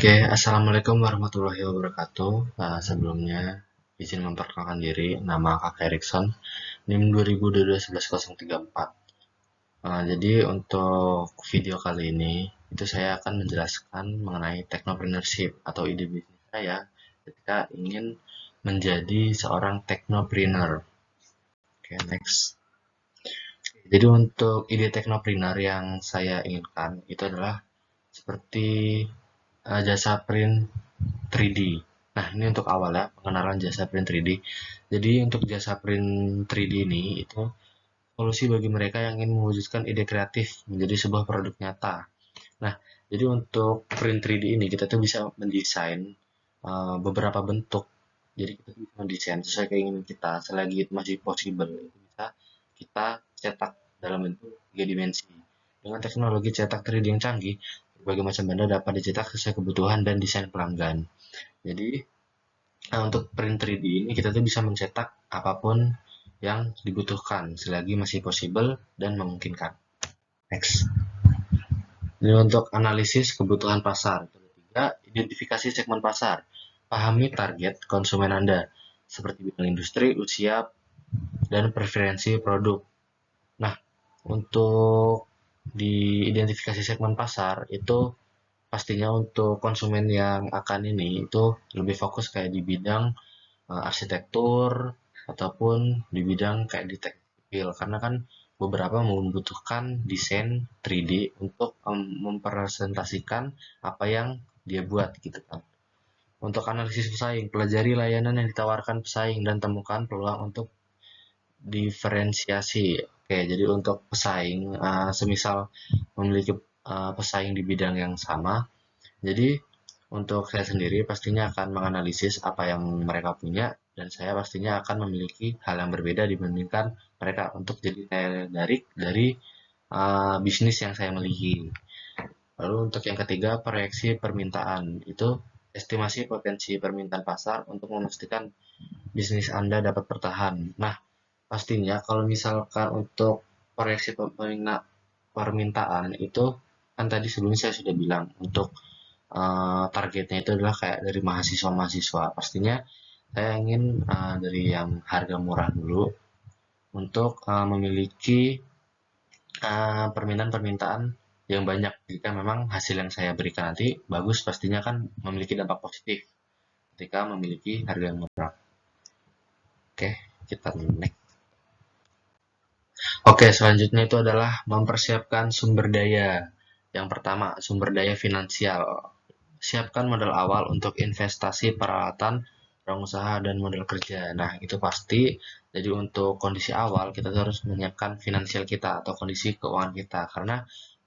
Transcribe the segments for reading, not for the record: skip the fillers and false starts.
Oke, assalamualaikum warahmatullahi wabarakatuh. Sebelumnya izin memperkenalkan diri, nama Kakak Erikson, NIM 2022 11 034. Jadi untuk video kali ini itu saya akan menjelaskan mengenai technopreneurship atau ide bisnis saya ketika ingin menjadi seorang technopreneur. Oke, next. Jadi untuk ide technopreneur yang saya inginkan itu adalah seperti jasa print 3D. Nah, ini untuk awal ya, pengenalan jasa print 3D. Jadi untuk jasa print 3D ini itu solusi bagi mereka yang ingin mewujudkan ide kreatif menjadi sebuah produk nyata. Nah, jadi untuk print 3D ini kita tuh bisa mendesain beberapa bentuk. Jadi kita bisa mendesain sesuai keinginan kita selagi itu masih possible. Itu bisa kita cetak dalam bentuk 3 dimensi. Dengan teknologi cetak 3D yang canggih, berbagai macam benda dapat dicetak sesuai kebutuhan dan desain pelanggan. Jadi untuk print 3D ini kita tuh bisa mencetak apapun yang dibutuhkan selagi masih possible dan memungkinkan. Next. Ini untuk analisis kebutuhan pasar. Ketiga, identifikasi segmen pasar. Pahami target konsumen Anda, seperti bidang industri, usia, dan preferensi produk. Nah, untuk di identifikasi segmen pasar itu pastinya untuk konsumen yang akan ini itu lebih fokus kayak di bidang arsitektur ataupun di bidang kayak di tekstil karena kan beberapa membutuhkan desain 3D untuk mempresentasikan apa yang dia buat gitu kan. Untuk analisis pesaing, pelajari layanan yang ditawarkan pesaing dan temukan peluang untuk diferensiasi. Oke, jadi untuk pesaing, semisal memiliki pesaing di bidang yang sama, jadi untuk saya sendiri pastinya akan menganalisis apa yang mereka punya dan saya pastinya akan memiliki hal yang berbeda dibandingkan mereka untuk jadi tarik dari bisnis yang saya miliki. Lalu untuk yang ketiga, proyeksi permintaan. Itu estimasi potensi permintaan pasar untuk memastikan bisnis Anda dapat bertahan. Nah, pastinya kalau misalkan untuk proyeksi permintaan itu kan tadi sebelumnya saya sudah bilang untuk targetnya itu adalah kayak dari mahasiswa-mahasiswa. Pastinya saya ingin dari yang harga murah dulu untuk memiliki permintaan-permintaan yang banyak. Jika memang hasil yang saya berikan nanti bagus, pastinya kan memiliki dampak positif ketika memiliki harga yang murah. Oke, kita next. Oke, selanjutnya itu adalah mempersiapkan sumber daya. Yang pertama, sumber daya finansial. Siapkan modal awal untuk investasi peralatan, orang usaha, dan modal kerja. Nah, itu pasti. Jadi untuk kondisi awal, kita harus menyiapkan finansial kita atau kondisi keuangan kita. Karena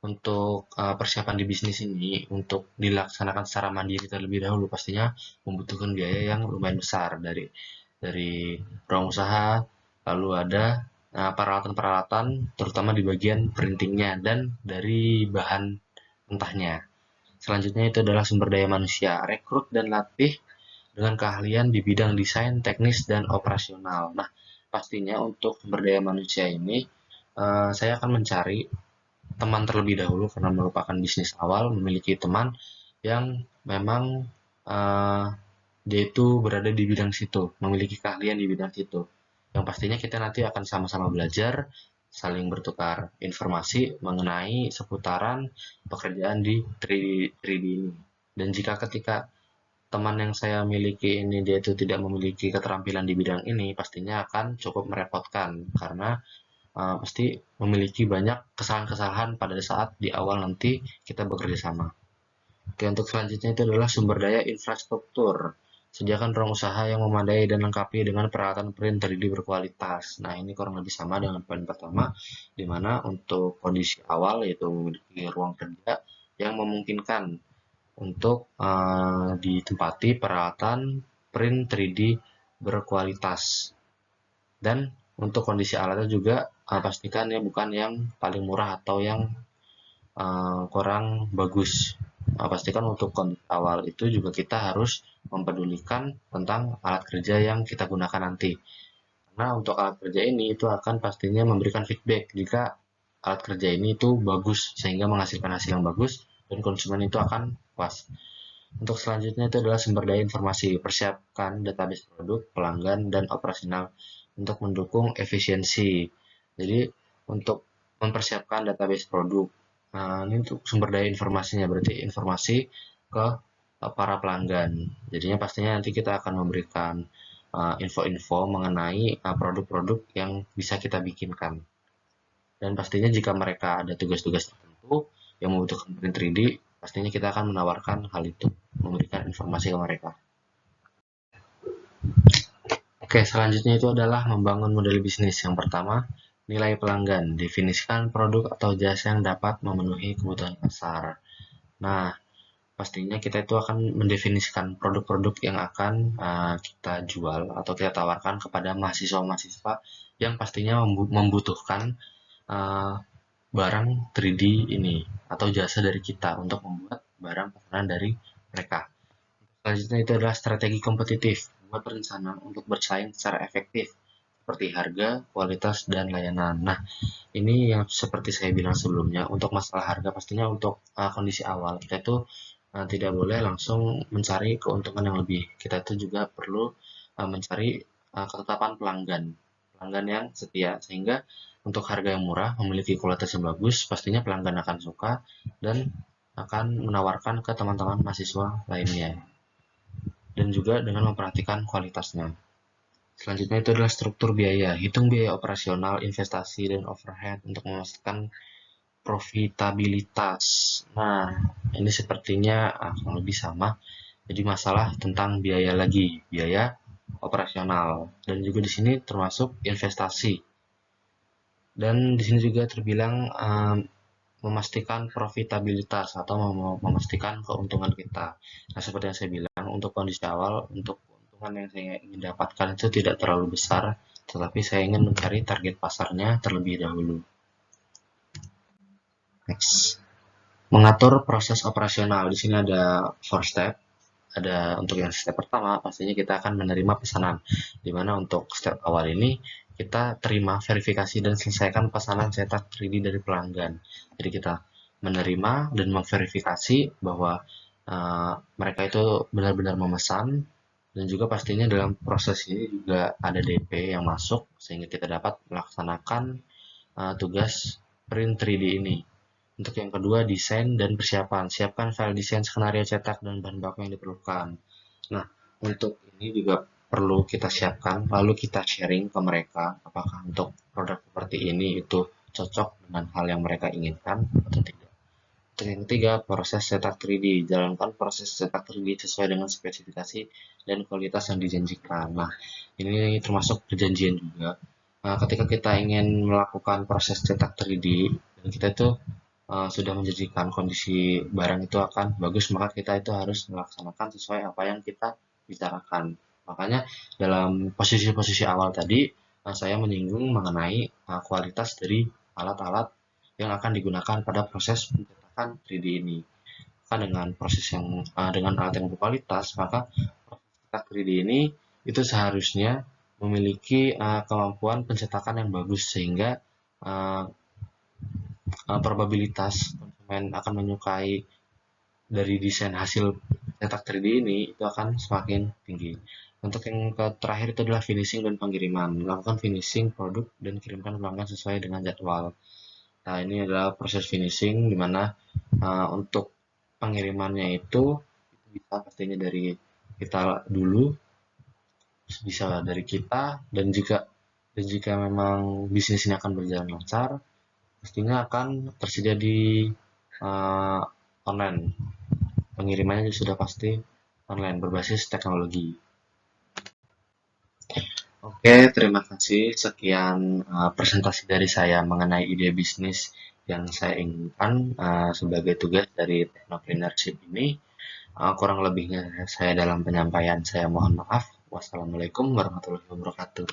untuk persiapan di bisnis ini, untuk dilaksanakan secara mandiri terlebih dahulu, pastinya membutuhkan biaya yang lumayan besar dari ruang usaha, lalu ada peralatan-peralatan, terutama di bagian printingnya dan dari bahan mentahnya. Selanjutnya itu adalah sumber daya manusia. Rekrut dan latih dengan keahlian di bidang desain, teknis, dan operasional. Nah, pastinya untuk sumber daya manusia ini, saya akan mencari teman terlebih dahulu karena merupakan bisnis awal, memiliki teman yang memang uh, dia itu berada di bidang situ, memiliki keahlian di bidang situ. Yang pastinya kita nanti akan sama-sama belajar, saling bertukar informasi mengenai seputaran pekerjaan di 3D ini. Dan jika ketika teman yang saya miliki ini dia itu tidak memiliki keterampilan di bidang ini, pastinya akan cukup merepotkan karena pasti memiliki banyak kesalahan-kesalahan pada saat di awal nanti kita bekerja sama. Oke, untuk selanjutnya itu adalah sumber daya infrastruktur. Sediakan ruang usaha yang memadai dan lengkapi dengan peralatan print 3D berkualitas. Nah, ini kurang lebih sama dengan poin pertama, di mana untuk kondisi awal yaitu memiliki ruang kerja yang memungkinkan untuk ditempati peralatan print 3D berkualitas. Dan untuk kondisi alatnya juga pastikan ya bukan yang paling murah atau yang kurang bagus. Pastikan untuk kondisi awal itu juga kita harus mempedulikan tentang alat kerja yang kita gunakan nanti. Karena untuk alat kerja ini itu akan pastinya memberikan feedback jika alat kerja ini itu bagus sehingga menghasilkan hasil yang bagus dan konsumen itu akan puas. Untuk selanjutnya itu adalah sumber daya informasi. Persiapkan database produk, pelanggan, dan operasional untuk mendukung efisiensi. Jadi untuk mempersiapkan database produk, nah, ini untuk sumber daya informasinya, berarti informasi ke para pelanggan. Jadinya pastinya nanti kita akan memberikan info-info mengenai produk-produk yang bisa kita bikinkan. Dan pastinya jika mereka ada tugas-tugas tertentu yang membutuhkan print 3D, pastinya kita akan menawarkan hal itu, memberikan informasi ke mereka. Oke, selanjutnya itu adalah membangun model bisnis. Yang pertama, nilai pelanggan. Definisikan produk atau jasa yang dapat memenuhi kebutuhan pasar. Nah, pastinya kita itu akan mendefinisikan produk-produk yang akan kita jual atau kita tawarkan kepada mahasiswa-mahasiswa yang pastinya membutuhkan uh, barang 3D ini atau jasa dari kita untuk membuat barang pesanan dari mereka. Selanjutnya itu adalah strategi kompetitif. Buat rencana untuk bersaing secara efektif seperti harga, kualitas, dan layanan. Nah, ini yang seperti saya bilang sebelumnya, untuk masalah harga pastinya untuk kondisi awal kita itu tidak boleh langsung mencari keuntungan yang lebih. Kita itu juga perlu mencari ketetapan pelanggan, pelanggan yang setia, sehingga untuk harga yang murah, memiliki kualitas yang bagus, pastinya pelanggan akan suka dan akan menawarkan ke teman-teman mahasiswa lainnya, dan juga dengan memperhatikan kualitasnya. Selanjutnya itu adalah struktur biaya. Hitung biaya operasional, investasi, dan overhead untuk memastikan profitabilitas. Nah, ini sepertinya akan lebih sama. Jadi masalah tentang biaya lagi, biaya operasional, dan juga di sini termasuk investasi. Dan di sini juga terbilang memastikan profitabilitas atau memastikan keuntungan kita. Nah, seperti yang saya bilang, untuk kondisi awal, untuk keuntungan yang saya ingin dapatkan itu tidak terlalu besar, tetapi saya ingin mencari target pasarnya terlebih dahulu. Next. Mengatur proses operasional. Di sini ada 4 step. Ada untuk yang step pertama, pastinya kita akan menerima pesanan. Di mana untuk step awal ini, kita terima, verifikasi, dan selesaikan pesanan cetak 3D dari pelanggan. Jadi kita menerima dan memverifikasi bahwa mereka itu benar-benar memesan, dan juga pastinya dalam proses ini juga ada DP yang masuk, sehingga kita dapat melaksanakan tugas print 3D ini. Untuk yang kedua, desain dan persiapan. Siapkan file desain, skenario cetak, dan bahan baku yang diperlukan. Nah, untuk ini juga perlu kita siapkan, lalu kita sharing ke mereka, apakah untuk produk seperti ini itu cocok dengan hal yang mereka inginkan atau tidak. Untuk yang ketiga, proses cetak 3D. Jalankan proses cetak 3D sesuai dengan spesifikasi dan kualitas yang dijanjikan. Nah, ini termasuk perjanjian juga. Nah, ketika kita ingin melakukan proses cetak 3D, dan kita itu sudah menjanjikan kondisi barang itu akan bagus, maka kita itu harus melaksanakan sesuai apa yang kita bicarakan. Makanya dalam posisi-posisi awal tadi saya menyinggung mengenai kualitas dari alat-alat yang akan digunakan pada proses pencetakan 3D ini. Maka dengan proses yang dengan alat yang berkualitas, maka proses cetak 3D ini itu seharusnya memiliki kemampuan pencetakan yang bagus, sehingga uh, probabilitas konsumen akan menyukai dari desain hasil cetak 3D ini itu akan semakin tinggi. Untuk yang terakhir itu adalah finishing dan pengiriman. Lakukan finishing produk dan kirimkan pelanggan sesuai dengan jadwal. Nah, ini adalah proses finishing di mana untuk pengirimannya itu bisa pastinya dari kita dulu, bisa dari kita, dan jika memang bisnis ini akan berjalan lancar, pastinya akan tersedia di uh, online. Pengirimannya sudah pasti online berbasis teknologi. Oke, terima kasih. Sekian presentasi dari saya mengenai ide bisnis yang saya inginkan sebagai tugas dari Technopreneurship ini. Kurang lebihnya saya dalam penyampaian saya mohon maaf. Wassalamualaikum warahmatullahi wabarakatuh.